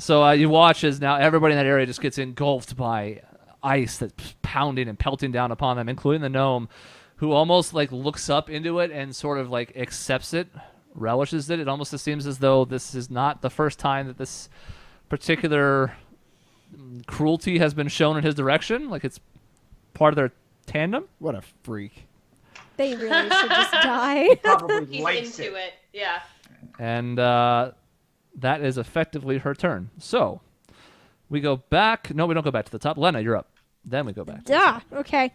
So you watch as now everybody in that area just gets engulfed by ice that's pounding and pelting down upon them, including the gnome, who almost like looks up into it and sort of like accepts it, relishes it. It almost seems as though this is not the first time that this particular cruelty has been shown in his direction. Like it's part of their tandem. What a freak. They really should just die. Probably He's likes into it. Yeah. And that is effectively her turn. So we go back. No, we don't go back to the top. Lena, you're up. Then we go back. Okay.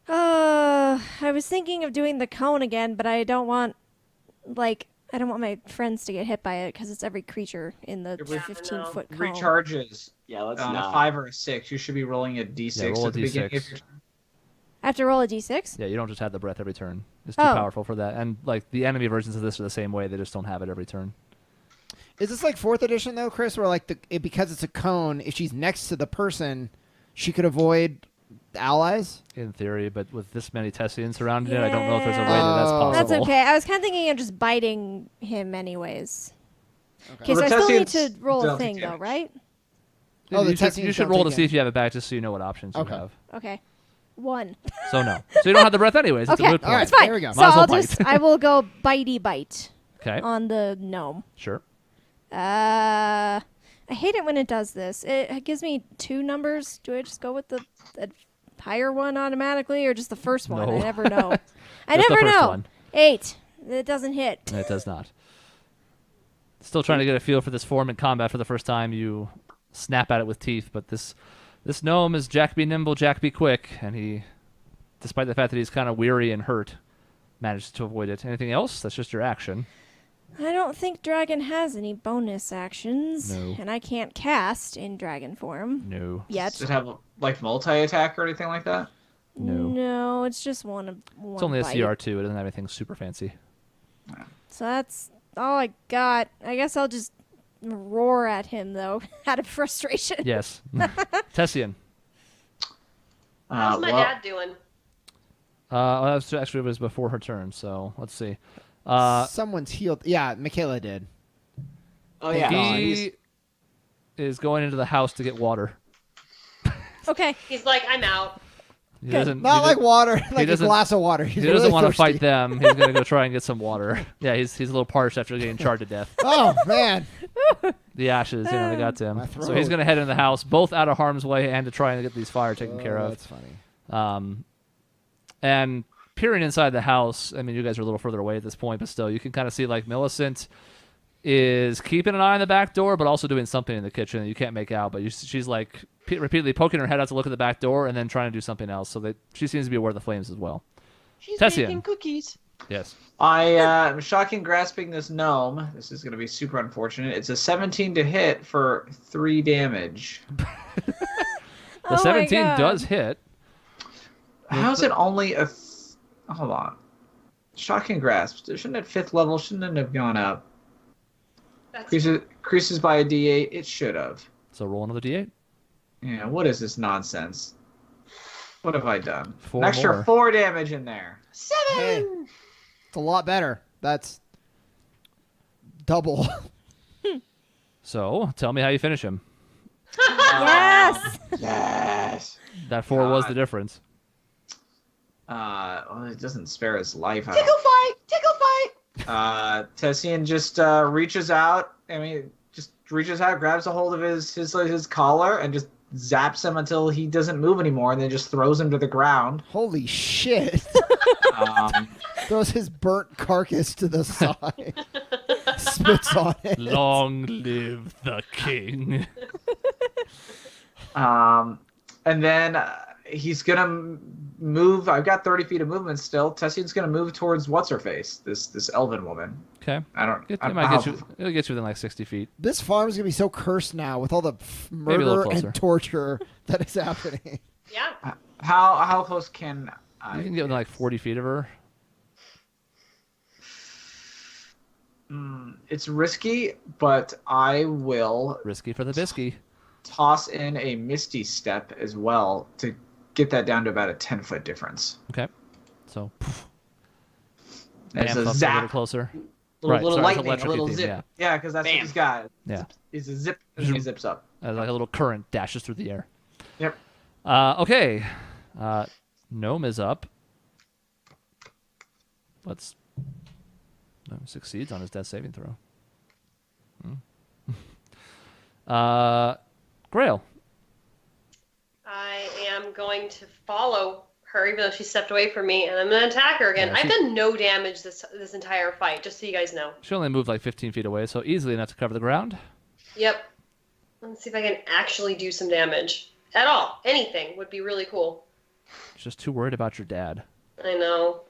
I was thinking of doing the cone again, but I don't want my friends to get hit by it because it's every creature in the 15-foot cone. Recharges. Yeah, let's On a not. 5 or a 6, you should be rolling a d6 roll a at the beginning D6. of your turn. I have to roll a d6? Yeah, you don't just have the breath every turn. It's too Oh. powerful for that. And like the enemy versions of this are the same way. They just don't have it every turn. Is this like 4th edition though, Chris? Where like because it's a cone, if she's next to the person, she could avoid allies? In theory, but with this many Tessians surrounding it, I don't know if there's a way that that's Oh. possible. That's okay. I was kind of thinking of just biting him anyways. Okay, so Well, I the still need to Tessians roll a don't thing take though, damage. right? Oh, the you should Tessians don't roll to take see if you have it back, just so you know what options you Okay. have. Okay. 1. So no. So you don't have the breath anyways. It's a Okay, moot point. All right, it's fine. there we go. So Might as well I'll bite. I will go bitey bite Okay. on the gnome. Sure. I hate it when it does this. It gives me 2 numbers. Do I just go with the higher one automatically, or just the first one? No. I never know. I Just the never first know. one. 8. It doesn't hit. It does not. Still trying to get a feel for this form in combat for the first time. You snap at it with teeth, but this gnome is Jack be nimble, Jack be quick, and he, despite the fact that he's kind of weary and hurt, manages to avoid it. Anything else? That's just your action. I don't think dragon has any bonus actions, No. and I can't cast in dragon form No. yet. Does it have like multi-attack or anything like that? No. No, it's just one It's only a bite. CR2. It doesn't have anything super fancy. So that's all I got. I guess I'll just roar at him though, out of frustration. Yes. Tessian. How's my Well, dad doing? Actually, it was before her turn, so let's see. Someone's healed. Yeah, Michaela did. Oh yeah. He is going into the house to get water. Okay. He's like, I'm out. He doesn't, Not he like does- water, like a doesn't- glass of water. He He's doesn't really want to thirsty. fight them. He's going to go try and get some water. Yeah, he's a little parched after getting charred to death. Oh man. The ashes, they got to him. My So he's throat. going to head into the house, both out of harm's way and to try and get these fire taken care of. That's funny. And peering inside the house, I mean, you guys are a little further away at this point, but still, you can kind of see like Millicent is keeping an eye on the back door, but also doing something in the kitchen that you can't make out. But she's like repeatedly poking her head out to look at the back door and then trying to do something else. So that she seems to be aware of the flames as well. She's Tessian. making cookies. Yes. I am shocking grasping this gnome. This is going to be super unfortunate. It's a 17 to hit for 3 damage. The Oh my 17 God. does hit. How's it only a... Hold on. Shocking grasp. Shouldn't at 5th level, shouldn't it have gone up? That's Increases by a d8. It should have. So roll another d8. Yeah, what is this nonsense? What have I done? 4 An extra more. 4 damage in there. 7. Hey, it's a lot better. That's double. So tell me how you finish him. Yes. Yes. That 4 was God. the difference. Well, it doesn't spare his life. I Tickle don't- fight. Tickle fight. Tessian just reaches out. I mean, just reaches out, grabs a hold of his collar, and just zaps him until he doesn't move anymore, and then just throws him to the ground. Holy shit. Um, Throws his burnt carcass to the side. Spits on it. Long live the king. and then he's gonna move. I've got 30 feet of movement still. Tessian's gonna move towards what's her face, this elven woman. Okay. I don't. It I- might how- get you. It'll get you within like 60 feet. This farm's gonna be so cursed now with all the Maybe a little murder closer. and torture that is happening. yeah. How close can I? You can get within like 40 feet of her. It's risky, but I will Risky for the bisky. toss in a Misty Step as well to get that down to about a 10-foot difference. Okay. So There's amps a up a little zap. closer. Right, little sorry, it's lightning, a electric little theme, zip. yeah. Yeah, because that's what Bam. he's got. Yeah. He's a zip, and he zips up. Like a little current dashes through the air. Yep. Okay. Gnome is up. Gnome succeeds on his death saving throw. Grail. I am going to follow her, even though she stepped away from me, and I'm going to attack her again. Yeah, I've she- done no damage this entire fight, just so you guys know. She only moved like 15 feet away, so easily enough to cover the ground. Yep. Let's see if I can actually do some damage. At all. Anything would be really cool. She's just too worried about your dad. I know.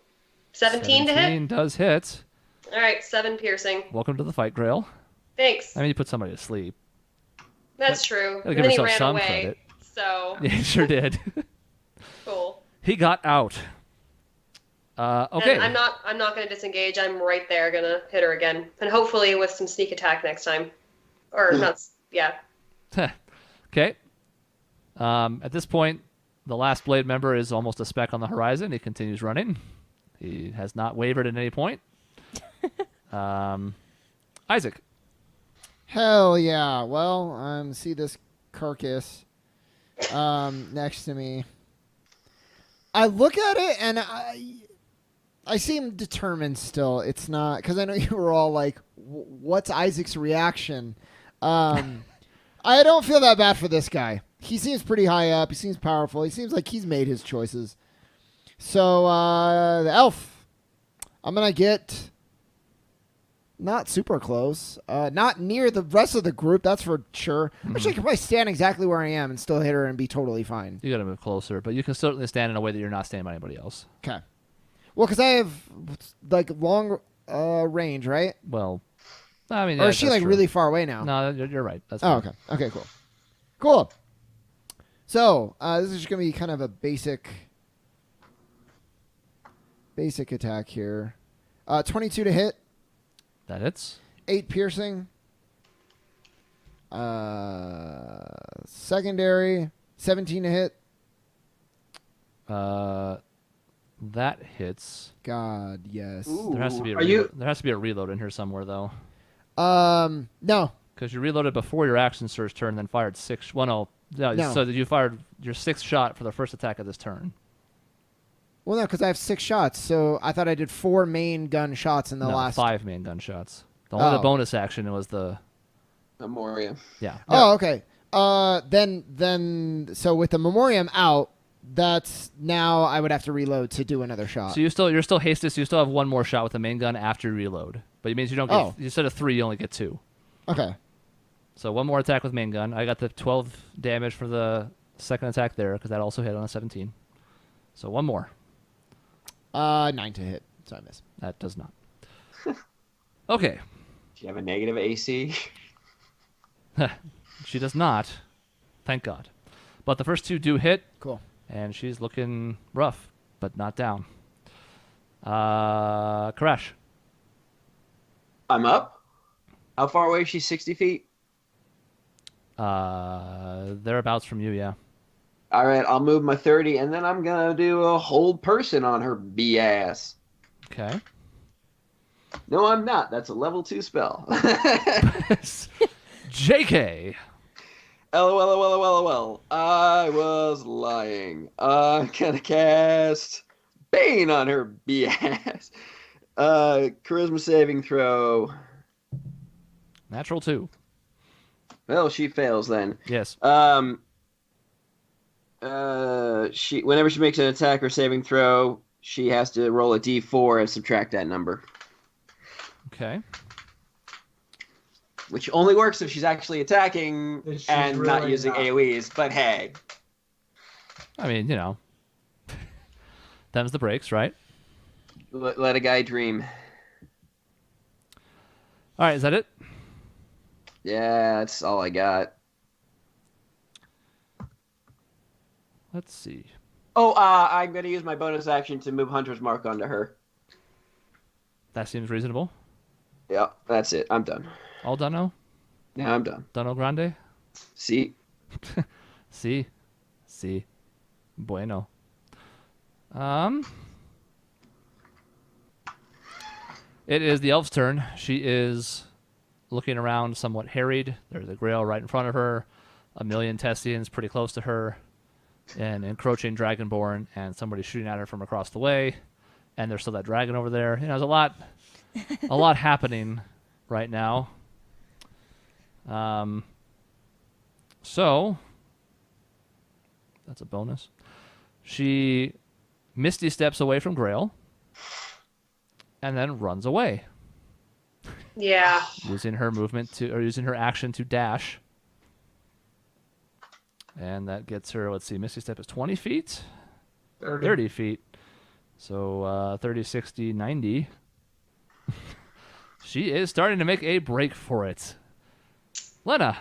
17 to hit? 17 does hit. All right, 7 piercing. Welcome to the fight, Grail. Thanks. I mean, you put somebody to sleep. That's true. Gotta And give then he yourself ran some away. credit. So, Yeah, he sure did. cool. He got out. Okay. And I'm not going to disengage. I'm right there, going to hit her again. And hopefully with some sneak attack next time. Or not, yeah. Okay. At this point, the last blade member is almost a speck on the horizon. He continues running. He has not wavered at any point. Isaac. Hell yeah. Well, see this carcass next to me. I look at it and I seem determined still. It's not because I know you were all like, "What's Isaac's reaction?" I don't feel that bad for this guy. He seems pretty high up. He seems powerful. He seems like he's made his choices. So the elf, I'm gonna get not super close, not near the rest of the group. That's for sure. Actually, I can probably stand exactly where I am and still hit her and be totally fine. You got to move closer, but you can certainly stand in a way that you're not standing by anybody else. Okay. Well, because I have like long range, right? Well, I mean, Or yeah, is she that's like true. really far away now? No, you're right. That's Oh, fine. okay. Okay, cool. Cool. So, this is just going to be kind of a basic attack here. 22 to hit, That hits. 8 piercing. Secondary, 17 to hit. That hits. God, yes. Ooh. There has to be there has to be a reload in here somewhere though, No. because you reloaded before your action surge turn, then fired 6. Well, no, No. so that you fired your 6th shot for the first attack of this turn. Well, no, because I have 6 shots, so I thought I did 4 main gun shots in the No, last. 5 main gunshots. Only the Oh. bonus action was the Memoria. yeah. Oh, okay. Then, so with the memoriam out, that's now I would have to reload to do another shot. So you're still hasted. So you still have one more shot with the main gun after you reload. But it means you don't get. Oh. Instead of 3, you only get 2. Okay. So one more attack with main gun. I got the 12 damage for the second attack there because that also hit on a 17. So one more. 9 to hit. So I miss. That does not. Okay. Do you have a negative AC? She does not. Thank God. But the first 2 do hit, Cool. and she's looking rough, but not down. Crash. I'm up. How far away is she? 60 feet? Thereabouts from you, yeah. All right, I'll move my 30, and then I'm going to do a hold person on her B-ass. Okay. No, I'm not. That's a level 2 spell. JK. LOL. I was lying. I'm going to cast Bane on her B-ass. Charisma saving throw. Natural 2. Well, she fails then. Yes. Whenever she makes an attack or saving throw, she has to roll a d4 and subtract that number. Okay. Which only works if she's actually attacking If she's and not really using not. AoEs. But hey, I mean, them's the breaks, right? let a guy dream. All right, is that it? Yeah, that's all I got. Let's see. Oh, I'm going to use my bonus action to move Hunter's Mark onto her. That seems reasonable. Yeah, that's it. I'm done. All done. Yeah, I'm done. Dono grande. See? Sí. Bueno. It is the elf's turn. She is looking around, somewhat harried. There's a Grail right in front of her, a million Tessians pretty close to her, an encroaching Dragonborn, and somebody shooting at her from across the way. And there's still that dragon over there. There's a lot happening right now. So that's a bonus. She misty steps away from Grail and then runs away. Yeah. Using her using her action to dash. And that gets her, let's see, misty step is 20 feet? 30 feet. So 30, 60, 90. She is starting to make a break for it. Lena.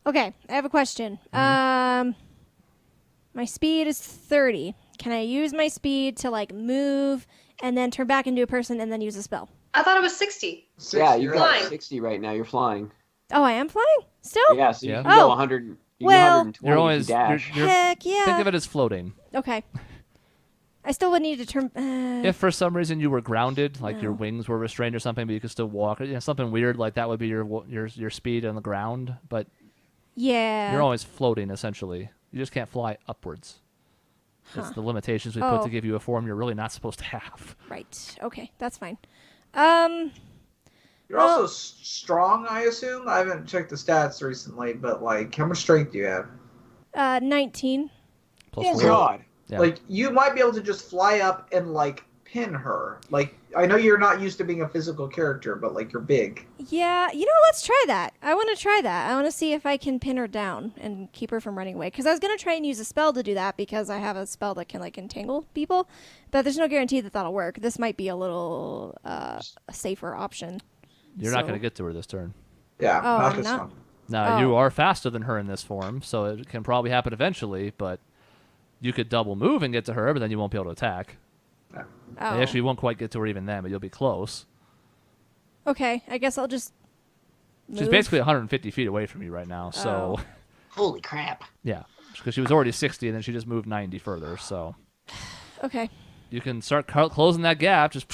Okay, I have a question. My speed is 30. Can I use my speed to like move and then turn back into a person and then use a spell? I thought it was 60. Yeah, you got Flying. 60 right now. You're flying. Oh, I am flying still? Yeah, so you Yeah. can go Oh. 100. You Well- can go 120 You're if always you dash. Heck yeah. Think of it as floating. Okay. I still would need to turn. If for some reason you were grounded, like your Oh. wings were restrained or something, but you could still walk, something weird like that would be your speed on the ground. But Yeah. you're always floating essentially. You just can't fly upwards. It's the limitations we put to Oh. give you a form you're really not supposed to have. Right. Okay, that's fine. You're also strong, I assume. I haven't checked the stats recently, but like, how much strength do you have? 19. Plus Oh, four. God. Yeah. Like, you might be able to just fly up and like pin her. Like, I know you're not used to being a physical character, but like, you're big. Yeah, let's try that. I want to try that. I want to see if I can pin her down and keep her from running away. Because I was going to try and use a spell to do that because I have a spell that can like entangle people. But there's no guarantee that that'll work. This might be a little a safer option. You're not So- going to get to her this turn. Yeah, Oh, not I'm this not? one. Now, Oh. you are faster than her in this form, so it can probably happen eventually, but you could double move and get to her, but then you won't be able to attack. Oh. And actually, you won't quite get to her even then, but you'll be close. Okay, I guess I'll just move. She's basically 150 feet away from you right now, so... Oh. Holy crap. Yeah, because she was already 60, and then she just moved 90 further, so... Okay. You can start closing that gap, just...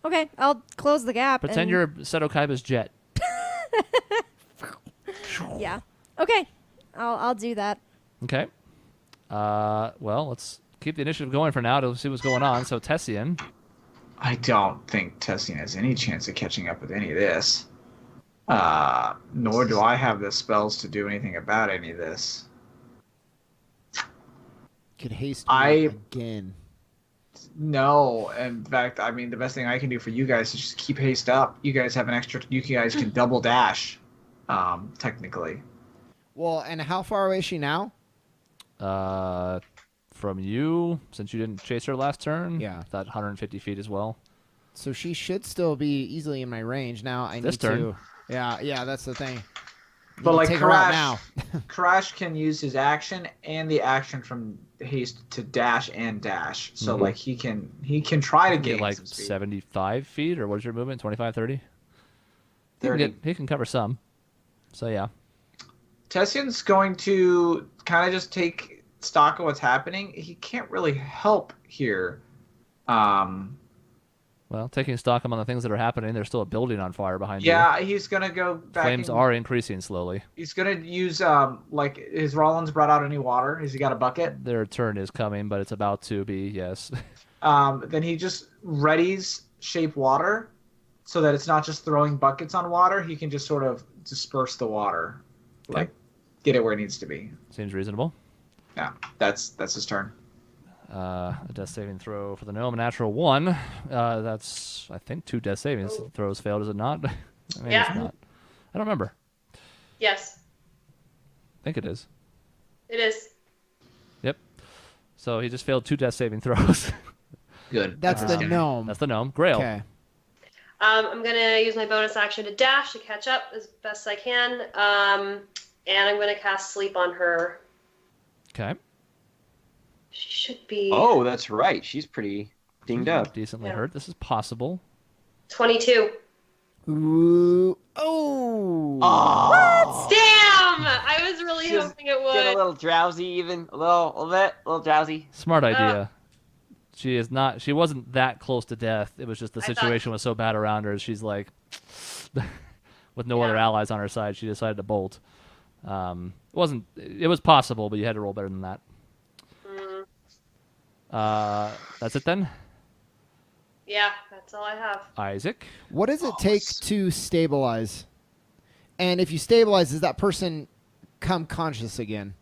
Okay, I'll close the gap. Pretend and... you're Seto Kaiba's jet. Yeah. Okay, I'll do that. Okay. Well, let's keep the initiative going for now to see what's going on. So, Tessian... I don't think Tessian has any chance of catching up with any of this. Nor do I have the spells to do anything about any of this. Could haste I- me again. No, in fact, I mean, the best thing I can do for you guys is just keep haste up. You guys have an extra. You guys can double dash, technically. Well, and how far away is she now? From you, since you didn't chase her last turn, Yeah. that 150 feet as well. So she should still be easily in my range. Now I This need turn. to. Yeah, that's the thing. But Need to like take her out now. Crash can use his action and the action from haste to dash and dash. So Mhm. like he can try to Get gain like some speed. 75 feet, or what is your movement? 25, 30? 30. He can cover some. So, yeah. Tessian's going to kind of just take stock of what's happening. He can't really help here. Well, taking stock among the things that are happening, there's still a building on fire behind you. Yeah, he's gonna go back. Flames and- are increasing slowly. He's gonna use like his Rollins brought out any water. Has he got a bucket? Their turn is coming, but it's about to be, yes. Then he just readies shape water, so that it's not just throwing buckets on water. He can just sort of disperse the water, like get it where it needs to be. Seems reasonable. Yeah, that's his turn. A death saving throw for the gnome, a natural 1. That's, I think, 2 death savings throws failed, is it not? Maybe Yeah. it's not. I don't remember. Yes, I think it is. it is. Yep. So he just failed 2 death saving throws. Good. That's the gnome. That's the gnome. Grail. Okay. I'm gonna use my bonus action to dash to catch up as best I can, and I'm gonna cast sleep on her. Okay. She should be Oh, that's right. She's pretty dinged up. Decently Yeah. hurt. This is possible. 22. Ooh. Oh. Damn! I was really Just hoping it Get a would. little drowsy, even a little bit, a little drowsy. Smart idea. She is not. She wasn't that close to death. It was just the I thought- situation was so bad around her. She's like, with no other Yeah. allies on her side, she decided to bolt. It wasn't. It was possible, but you had to roll better than that. That's it then. Yeah, that's all I have. Isaac. What does it take to stabilize? And if you stabilize, does that person come conscious again?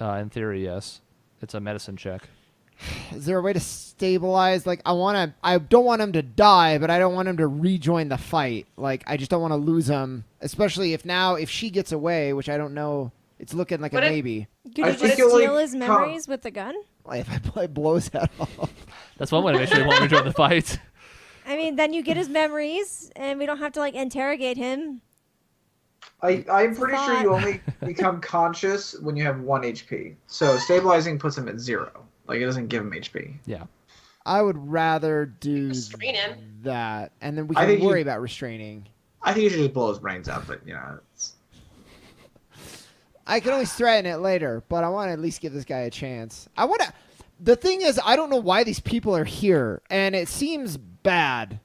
In theory, yes. It's a medicine check. Is there a way to stabilize? Like, I don't want him to die, but I don't want him to rejoin the fight. Like, I just don't want to lose him, especially if she gets away, which I don't know. It's looking like But a if- maybe. Could I you think just it, like, steal his memories with the gun? Like, if I blow his head off. That's one way to make sure he won't rejoin the fight. I mean, then you get his memories, and we don't have to like interrogate him. I'm pretty sure you Thought. only become conscious when you have 1 HP. So stabilizing puts him at 0. Like, it doesn't give him HP. Yeah. I would rather do Restrain him. that, and then we I can think you- worry about restraining. I think you should just blow his brains out, but, it's... I can always threaten it later, but I want to at least give this guy a chance. The thing is, I don't know why these people are here, and it seems bad.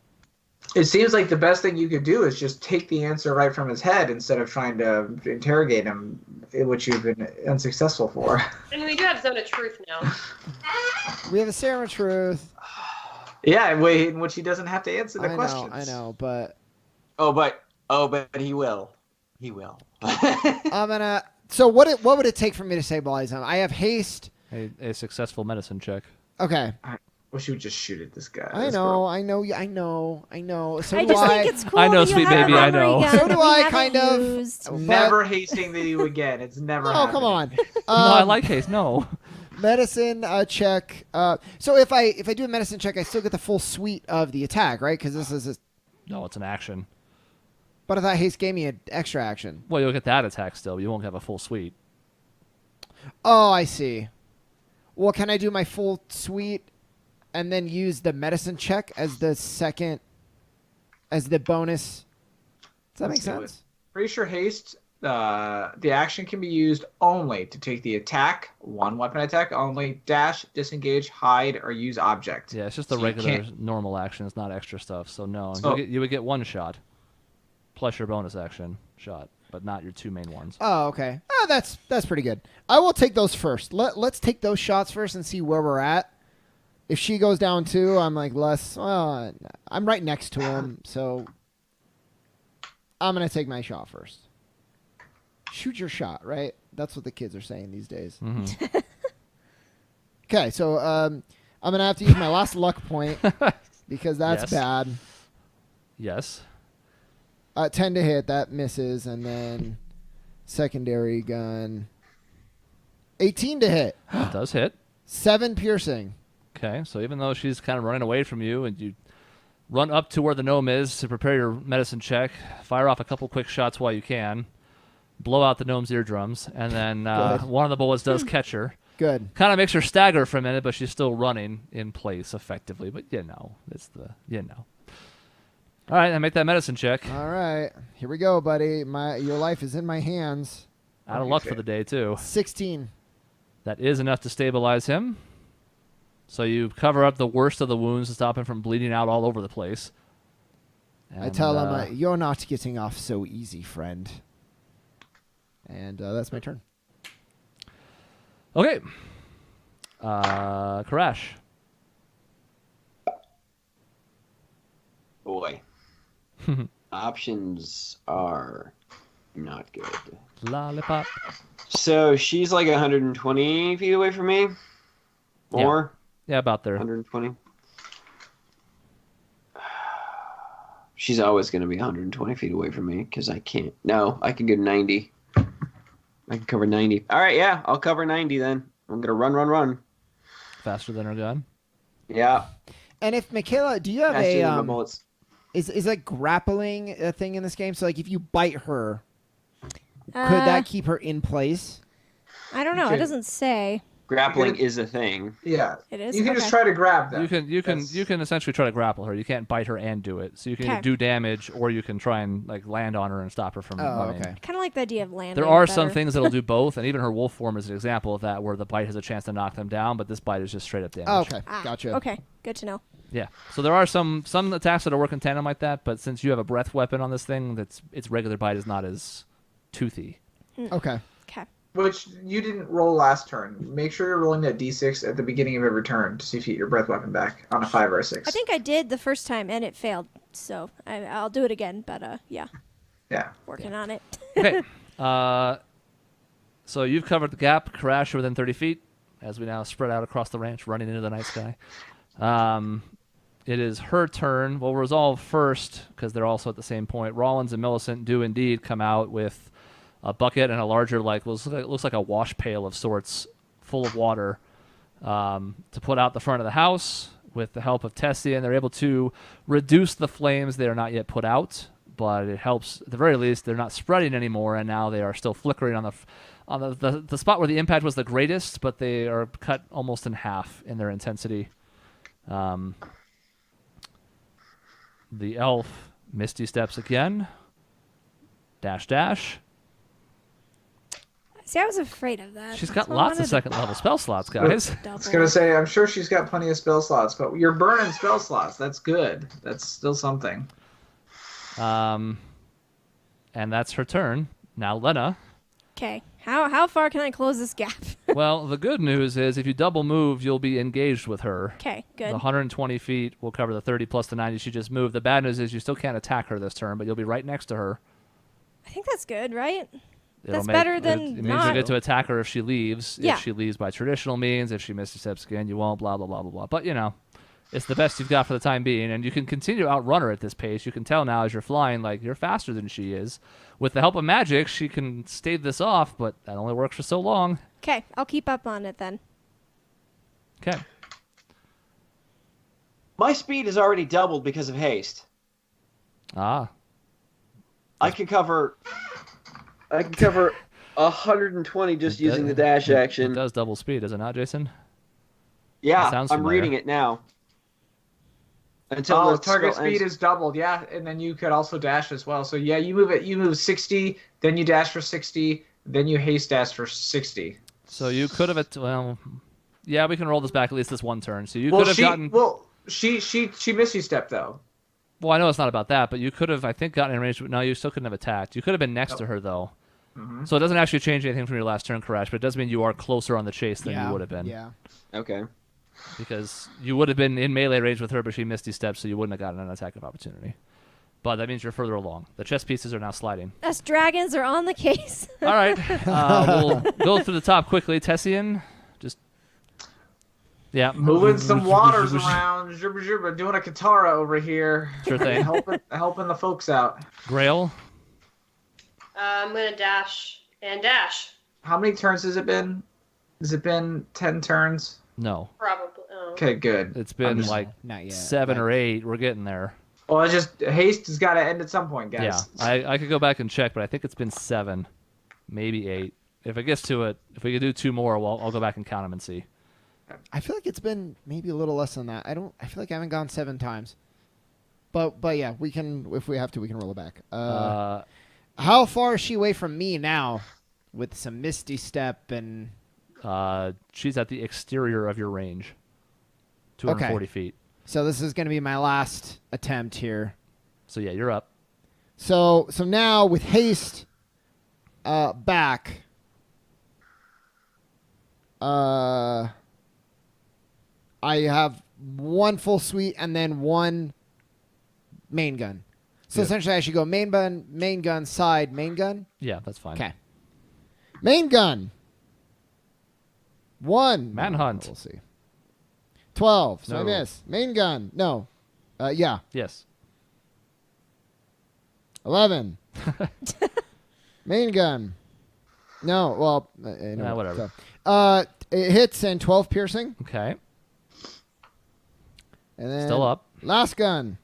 It seems like the best thing you could do is just take the answer right from his head instead of trying to interrogate him, which you've been unsuccessful for. I mean, we do have Zone of Truth now. We have a serum of truth. Yeah, in which he doesn't have to answer the questions. I know, but but he will. He will. I'm gonna. So what would it take for me to stabilize him? I have haste. A successful medicine check. Okay. Wish you would just shoot at this guy. I know. So I do just I. think it's cool. I know, that you sweet have a baby, I memory know. gun So do that we I, haven't kind of. used. Never hasting to you again. It's never No, happening. come on. No, I like haste. No. Medicine check. So if I do a medicine check, I still get the full suite of the attack, right? Because this is. No, it's an action. But I thought haste gave me an extra action. Well, you'll get that attack still. But you won't have a full suite. Oh, I see. Well, can I do my full suite and then use the medicine check as the bonus? Does that make Let's do sense? Pretty sure haste, the action can be used only to take the attack, one weapon attack only, dash, disengage, hide, or use object. Yeah, it's just the So you regular can't- normal action. It's not extra stuff. So no, So- you would get one shot, plus your bonus action shot, but not your two main ones. Oh, okay. Oh, that's pretty good. I will take those first. Let's take those shots first and see where we're at. If she goes down too, I'm like I'm right next to him, so I'm gonna take my shot first. Shoot your shot, right? That's what the kids are saying these days. Mhm. Okay, so I'm gonna have to use my last luck point because that's Yes. bad. Yes. 10 to hit, that misses, and then secondary gun. 18 to hit, It does hit. 7 piercing. Okay, so even though she's kind of running away from you, and you run up to where the gnome is to prepare your medicine check, fire off a couple quick shots while you can, blow out the gnome's eardrums, and then Good. one of the bullets does catch her. Good. Kind of makes her stagger for a minute, but she's still running in place effectively. But it's All right, I make that medicine check. All right, here we go, buddy. Your life is in my hands. Out of luck for the day too. 16. That is enough to stabilize him. So you cover up the worst of the wounds to stop him from bleeding out all over the place. I And, tell him, you're not getting off so easy, friend. And that's my turn. Okay. Crash. Boy. Options are not good. Lollipop. So she's like 120 feet away from me? More? Yeah, about there. 120? She's always going to be 120 feet away from me because I can't. No, I can go 90. I can cover 90. All right, yeah, I'll cover 90 then. I'm going to run. Faster than her gun. Yeah. And if Michaela, do you have Faster than my a bullets. is like grappling a thing in this game? So like if you bite her, could that keep her in place? I don't know. It Okay. doesn't say. Grappling is a thing. Yeah. It is? You can just Okay. try to grab them. You can essentially try to grapple her. You can't bite her and do it. So you can either Okay. do damage or you can try and like land on her and stop her from Oh, running. okay. I kind of like the idea of landing. There are better. some things that'll do both, and even her wolf form is an example of that, where the bite has a chance to knock them down, but this bite is just straight up damage. Oh, okay. Ah, Gotcha. Okay, good to know. Yeah. So there are some attacks that are work in tandem like that, but since you have a breath weapon on this thing, its regular bite is not as toothy. Okay. Okay. Which you didn't roll last turn. Make sure you're rolling that d6 at the beginning of every turn to see if you get your breath weapon back on a 5 or a 6. I think I did the first time and it failed, so I'll do it again. But yeah, Yeah. working on it. Okay. So you've covered the gap. Crash within 30 feet as we now spread out across the ranch, running into the night sky. It is her turn. We'll resolve first because they're also at the same point. Rollins and Millicent do indeed come out with a bucket and a larger, looks like a wash pail of sorts, full of water, to put out the front of the house with the help of Tessie, and they're able to reduce the flames. They are not yet put out, but it helps. At the very least, they're not spreading anymore, and now they are still flickering on the spot where the impact was the greatest, but they are cut almost in half in their intensity. The elf Misty steps again. Dash. See, I was afraid of that. She's That's got why I lots of wanted second level spell slots, guys. to I was going to say, I'm sure she's got plenty of spell slots, but you're burning spell slots. That's good. That's still something. And that's her turn. Now Lena. Okay, how far can I close this gap? Well, the good news is if you double move, you'll be engaged with her. Okay, good. The 120 feet will cover the 30 plus the 90 she just moved. The bad news is you still can't attack her this turn, but you'll be right next to her. I think that's good, right? It'll That's better than it means not. you get to attack her if she leaves. Yeah. If she leaves by traditional means, if she missteps again, you won't, blah, blah, blah, blah, blah. But, it's the best you've got for the time being, and you can continue to outrun her at this pace. You can tell now as you're flying, like, you're faster than she is. With the help of magic, she can stave this off, but that only works for so long. Okay, I'll keep up on it then. Okay. My speed is already doubled because of haste. Ah. I can cover 120 just using the dash action. It does double speed, does it not, Jason? Yeah, That sounds I'm familiar. reading it now. Until Oh, the target spell speed ends. is doubled, yeah, and then you could also dash as well. So yeah, you move 60, then you dash for 60, then you haste dash for 60. So you could have, yeah, we can roll this back at least this one turn. So you could have gotten. She misty stepped though. Well, I know it's not about that, but you could have, I think, gotten in range. No, you still couldn't have attacked. You could have been next to her, though. Mm-hmm. So it doesn't actually change anything from your last turn, Karash, but it does mean you are closer on the chase than you would have been. Yeah. Okay. Because you would have been in melee range with her, but she misty steps, so you wouldn't have gotten an attack of opportunity. But that means you're further along. The chess pieces are now sliding. Us dragons are on the case. All right. We'll go through the top quickly. Tessian, just... Yeah. Moving some waters around, doing a katara over here. Sure thing. helping the folks out. Grail. I'm going to dash and dash. How many turns has it been? Has it been 10 turns? No. Probably. Oh. Okay, good. It's been just- like Not yet. 7 or 8. We're getting there. Well, it's just haste has got to end at some point, guys. Yeah, I could go back and check, but I think it's been 7, maybe 8. If it gets to it, if we could do 2 more, I'll go back and count them and see. I feel like it's been maybe a little less than that. I feel like I haven't gone 7 times. But yeah, we can, if we have to, we can roll it back. How far is she away from me now? With some misty step and... She's at the exterior of your range. 240 feet. So this is going to be my last attempt here. So yeah, you're up. So now with haste back, I have 1 full suite and then 1 main gun. So Yeah. essentially I should go main gun, side, main gun. Yeah, that's fine. Okay. Main gun. 1. Manhunt. We'll see. 12. So I No. miss. Main gun. No. Yeah. Yes. 11. Main gun. No. Well, no, whatever. So, it hits and 12 piercing. Okay. And then Still up. Last gun.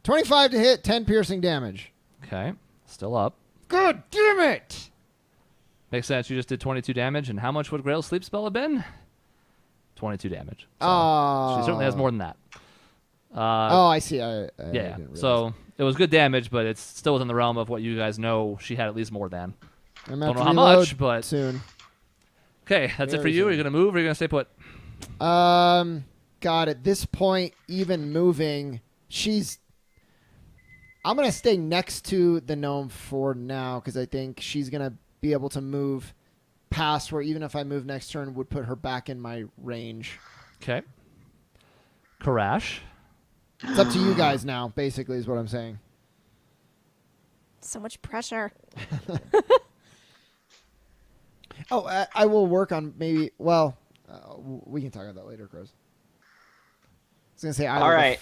25 to hit, 10 piercing damage. Okay. Still up. God damn it! Makes sense. You just did 22 damage, and how much would Grail's sleep spell have been? 22 damage. So Oh. she certainly has more than that. Oh, I see. I Yeah. didn't realize. So it was good damage, but it's still within the realm of what you guys know she had at least more than. I'm Don't gonna know have to how reload much, but soon. okay. That's it for Very you. Are you soon. gonna move, or are you gonna stay put? God, at this point, even moving, I'm gonna stay next to the gnome for now because I think she's gonna be able to move past where even if I move next turn would put her back in my range. Okay. Karash. It's up to you guys now, basically, is what I'm saying. So much pressure. Oh, I will work on maybe. Well, we can talk about that later, Chris. I was gonna say. All right.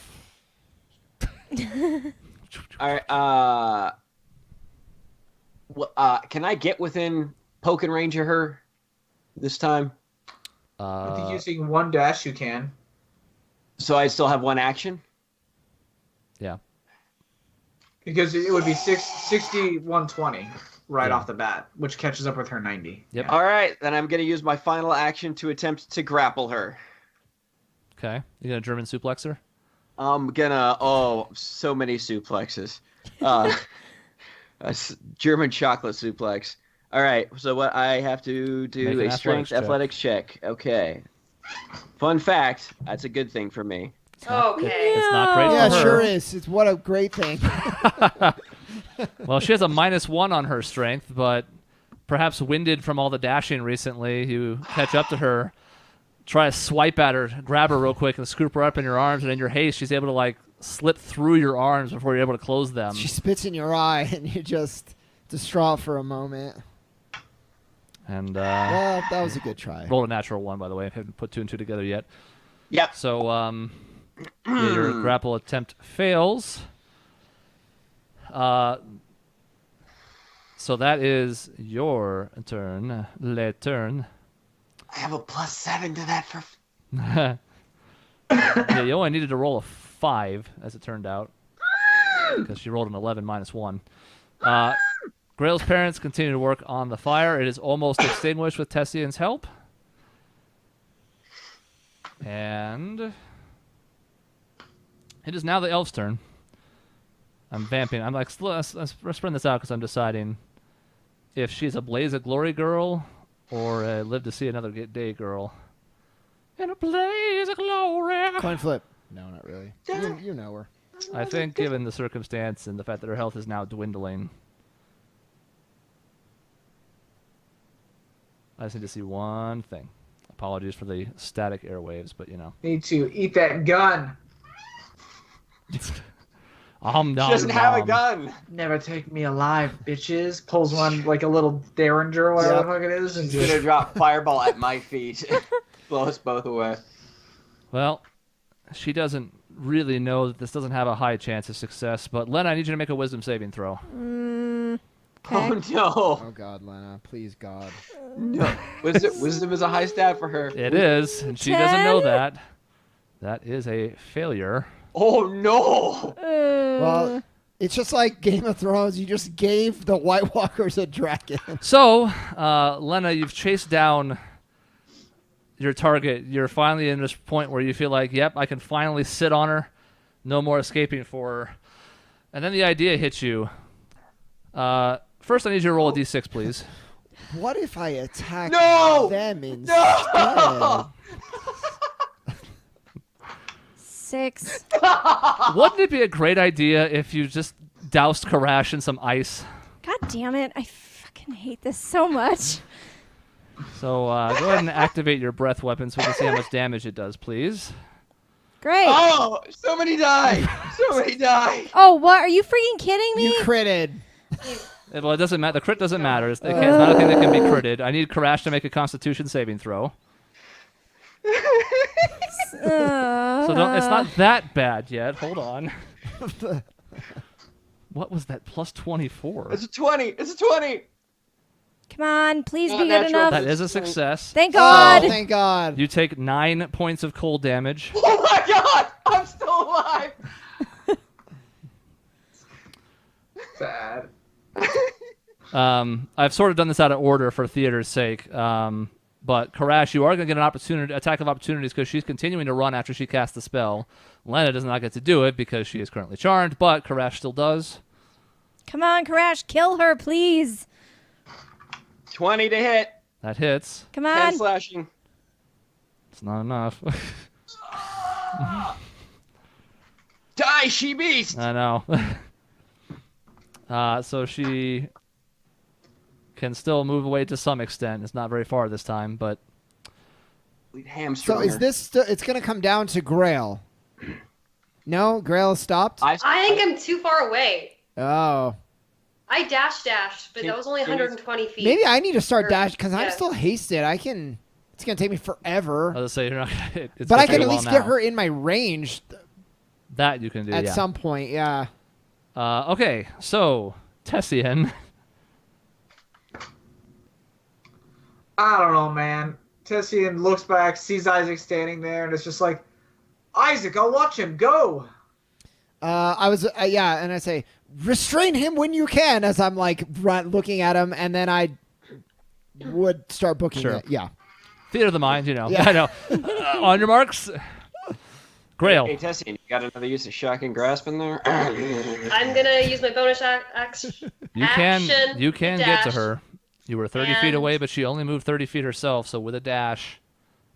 All right. Can I get within poking range of her this time? I think using one dash, you can. So I still have one action? Yeah. Because it would be 60, 120 right Yeah. off the bat, which catches up with her 90. Yep. Yeah. All right, then I'm going to use my final action to attempt to grapple her. Okay. You gonna German suplex her? I'm gonna, so many suplexes. German chocolate suplex. All right, so what I have to do Make an a strength athletics check. Okay. Fun fact, that's a good thing for me. Okay. It's not great Yeah, for her. sure is. It's what a great thing. Well, she has a -1 on her strength, but perhaps winded from all the dashing recently, you catch up to her, try to swipe at her, grab her real quick, and scoop her up in your arms, and in your haste, she's able to like slip through your arms before you're able to close them. She spits in your eye, and you just distraught for a moment. And Well, that was a good try. rolled a natural 1, by the way. I haven't put 2 and 2 together yet. Yep. So yeah, your grapple attempt fails. So that is your turn. Le turn. I have a +7 to that for... Yeah, you only needed to roll a 5, as it turned out, because she rolled an 11 -1. Grail's parents continue to work on the fire. It is almost extinguished with Tessian's help. And it is now the elf's turn. I'm vamping. I'm like, let's run this out because I'm deciding if she's a blaze of glory girl or a live to see another day girl. In a blaze of glory. Coin flip. No, not really. You know her. I think, given the circumstance and the fact that her health is now dwindling, I just need to see one thing. Apologies for the static airwaves, but you know. Need to eat that gun. She doesn't have a gun. Never take me alive, bitches. Pulls one like a little derringer or whatever Yep. the fuck it is, and She's gonna just drop fireball at my feet. Blow us both away. Well, she doesn't really know that this doesn't have a high chance of success, but Len, I need you to make a wisdom saving throw. Okay. Oh no. Oh, God, Lena. Please, God. No. Wisdom is a high stat for her. It is, and she doesn't know 10? that. That is a failure. Oh no. Well, it's just like Game of Thrones. You just gave the White Walkers a dragon. So, Lena, you've chased down your target. You're finally in this point where you feel like, yep, I can finally sit on her. No more escaping for her. And then the idea hits you. First, I need you to roll a d6, please. What if I attack No! them instead? 6. Wouldn't it be a great idea if you just doused Karash in some ice? God damn it. I fucking hate this so much. So go ahead and activate your breath weapon so we can see how much damage it does, please. Great. Oh, so many die. So many die. Oh, what? Are you freaking kidding me? You critted. Well, it doesn't matter. The crit doesn't matter. It's not a thing that can be critted. I need Karash to make a Constitution saving throw. So it's not that bad yet. Hold on. What was that? Plus 24. It's a 20. It's a 20. Come on, please Not be good natural. enough. That is a success. Thank Oh, God. thank God. You take 9 points of cold damage. Oh my god! I'm still alive. sad. I've sort of done this out of order for theater's sake. But Karash, you are going to get an attack of opportunities because she's continuing to run after she casts the spell. Lena does not get to do it because she is currently charmed, but Karash still does. Come on, Karash, kill her, please. 20 to hit. That hits. Come 10 on. slashing. It's not enough. Die, she beast. I know. So she can still move away to some extent. It's not very far this time, but... We'd hamstring So is her. this? It's going to come down to Grail. No, Grail stopped. I think I'm too far away. Oh, I dashed, but that was only 120 feet. maybe I need to start Or- dash because I'm yeah. still hasted. I can. It's going to take me forever. I was say you're not. It's But I gonna take can a at while least get now. her in my range That you can do. at yeah. some point. Yeah. Okay, so Tessian. I don't know, man. Tessian looks back, sees Isaac standing there, and it's just like, Isaac, I'll watch him go. I was yeah, and I say restrain him when you can as I'm like looking at him, and then I would start booking Sure. it. Yeah. Theater of the mind, you know. Yeah. I know. On your marks. Grail. Hey, Tessie, you got another use of shocking grasp in there? I'm gonna use my bonus action. You can get to dash. her. You were 30 feet And- away, but she only moved 30 feet herself, so with a dash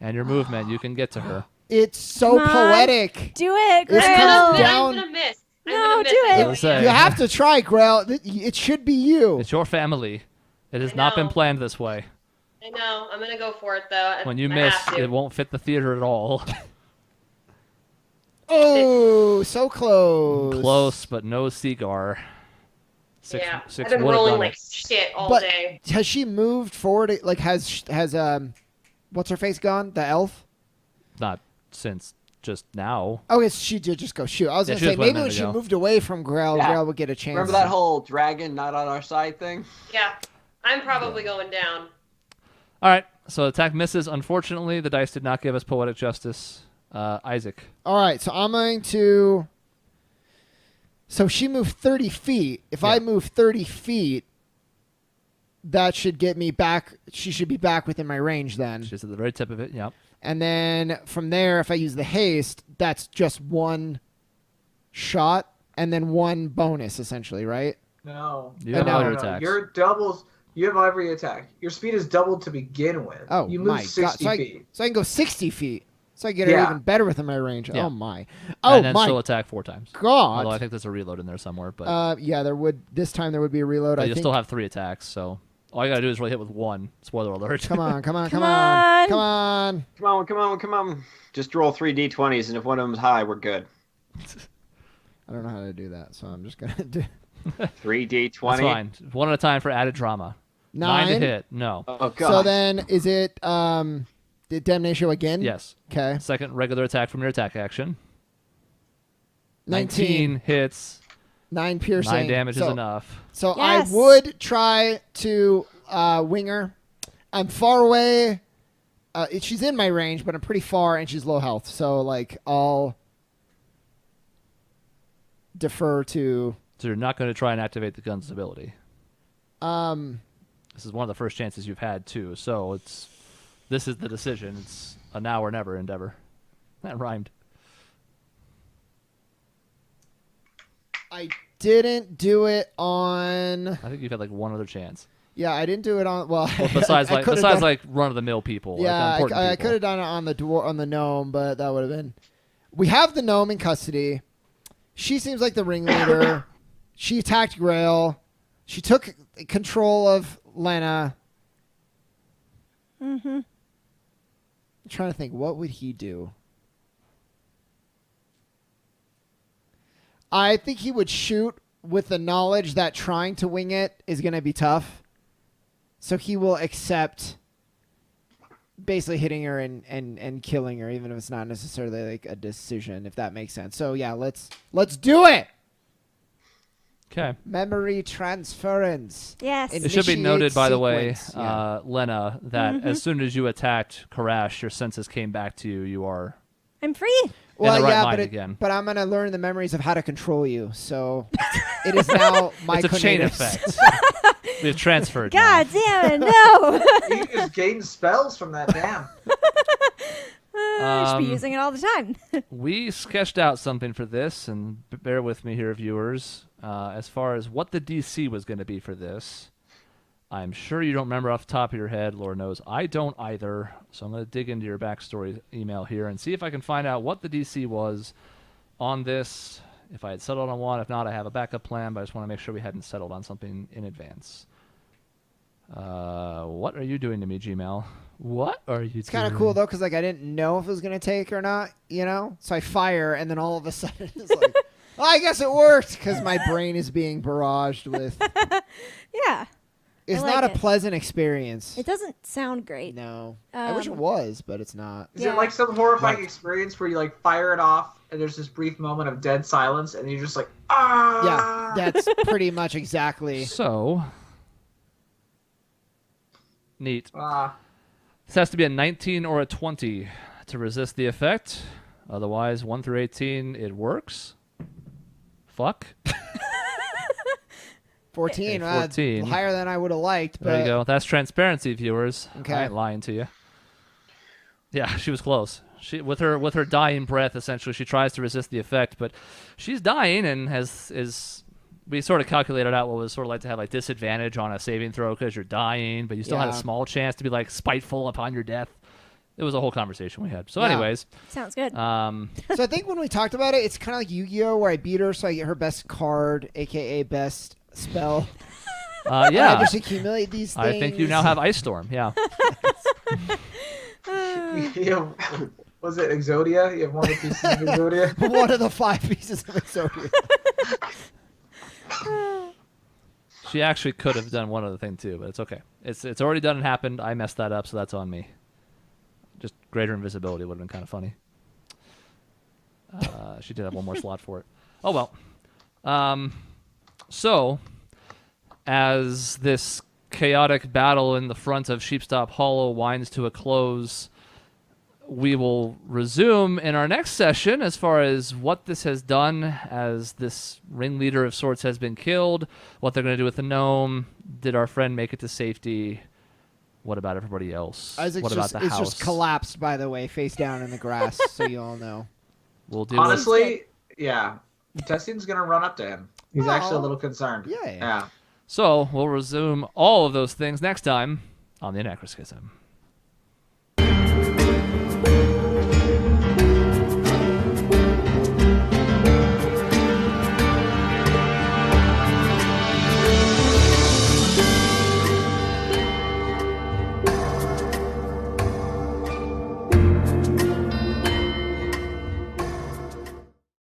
and your movement, you can get to her. It's so Come on. poetic. Do it, It's Grail. coming No, down. I'm gonna miss. I'm No, gonna miss. do I it. know I was saying. You have to try, Grail. It should be you. It's your family. It has I not been know. planned this way. I know. I'm gonna go for it though. When you I miss, have to. it won't fit the theater at all. Oh, so close. Close, but no Seagar. Yeah, Six I've been would have rolling done like it. shit all But day. has she moved forward? Like has what's her face gone? The elf. Not since just now. Oh, yes, she did just go shoot. I was Yeah, gonna she say just went a maybe when minute she ago. moved away from Grail, Yeah. Grail would get a chance. Remember that whole dragon not on our side thing? Yeah, I'm probably going down. All right, so attack misses. Unfortunately, the dice did not give us poetic justice. Isaac. All right, so I'm going to. So she moved 30 feet. If I Yeah. move 30 feet, that should get me back. She should be back within my range then. She's at the very tip of it. Yep. And then from there, if I use the haste, that's just one shot and then one bonus, essentially, right? No. You have all your attacks. Your doubles. You have every attack. Your speed is doubled to begin with. Oh, you my move 60 God. feet. So I can go 60 feet. So I get her Yeah. even better within my range. Yeah. Oh, my. Oh, and then my still attack 4 times. Although I God. think there's a reload in there somewhere, but Yeah, there would. This time there would be a reload. I you think. still have 3 attacks. So all you gotta do is really hit with 1. Spoiler alert. Come on, come on, Come come on. on. Come on. Come on, come on, come on. Just roll 3 d20s, and if one of them's high, we're good. I don't know how to do that, so I'm just going to do 3 d20. That's fine. 1 at a time for added drama. 9 to hit. No. Oh, God. So then, is it the damnation again? Yes. Okay. Second regular attack from your attack action. 19 hits. 9 piercing. 9 damage so, is enough. So Yes. I would try to wing her. I'm far away. She's in my range, but I'm pretty far, and she's low health. So like I'll defer to. So you're not going to try and activate the gun's ability. This is one of the first chances you've had too. So this is the decision. It's a now or never endeavor. That rhymed. I didn't do it on. I think you've had like one other chance. Yeah, I didn't do it on. Well, Besides I could've done- like run of the mill people. Yeah, like important I people. could have done it on the on the gnome, but that would have been. We have the gnome in custody. She seems like the ringleader. She attacked Grail. She took control of Lena. Mm-hmm. I'm trying to think, what would he do? I think he would shoot with the knowledge that trying to wing it is going to be tough. So he will accept basically hitting her and killing her, even if it's not necessarily like a decision, if that makes sense. So yeah, let's do it. Okay. Memory transference. Yes. It It should be Initiate noted, by the way, sequence, yeah. Lena, that as soon as you attacked Karash, your senses came back to you. You are I'm free. Well, the right yeah, mind but again. but I'm gonna learn the memories of how to control you. So it is now my. It's a chain effect. We've transferred. God now. damn it, no. You just gain spells from that. Damn. I should be using it all the time. We sketched out something for this, and bear with me here, viewers. As far as what the DC was going to be for this, I'm sure you don't remember off the top of your head. Lord knows I don't either. So I'm going to dig into your backstory email here and see if I can find out what the DC was on this. If I had settled on one, if not, I have a backup plan, but I just want to make sure we hadn't settled on something in advance. What are you doing to me, Gmail? What are you It's kind of cool though, because like I didn't know if it was gonna take or not, you know. So I fire, and then all of a sudden it's like, oh, I guess it worked, because my brain is being barraged with. Yeah. It's I like not a it. pleasant experience. It doesn't sound great. No, I wish it was, but it's not. Is Yeah. it like some horrifying experience where you like fire it off and there's this brief moment of dead silence and you're just like, ah? Yeah, that's pretty much exactly. So neat. Ah. This has to be a 19 or a 20 to resist the effect. Otherwise, 1 through 18, it works. Fuck. 14. Okay, 14. Higher than I would have liked. But There you go. That's transparency, viewers. Okay. I ain't lying to you. Yeah, she was close. She with her dying breath, essentially, she tries to resist the effect, but she's dying and we sort of calculated out what it was sort of like to have like disadvantage on a saving throw because you're dying, but you still had a Yeah. small chance to be like spiteful upon your death. It was a whole conversation we had. So, Yeah. anyways, Sounds good. So I think when we talked about it, it's kind of like Yu-Gi-Oh, where I beat her, so I get her best card, aka best spell. I yeah, just accumulate these things. I think you now have Ice Storm. Yeah. You have, was it Exodia? You have one of the pieces of Exodia? one of the 5 pieces of Exodia. She actually could have done one other thing too, but it's okay. It's already done and happened. I messed that up, so that's on me. Just greater invisibility would have been kind of funny. She did have one more slot for it. Oh well. So, as this chaotic battle in the front of Sheepstop Hollow winds to a close, we will resume in our next session as far as what this has done as this ringleader of sorts has been killed, what they're going to do with the gnome, did our friend make it to safety, what about everybody else, Isaac's what about the it's house. just collapsed, by the way, face down in the grass, so you all know. We'll do Honestly, yeah. Testing's going to run up to him. He's actually a Aw. little concerned. Yeah. Yeah. So we'll resume all of those things next time on the Anachroschism.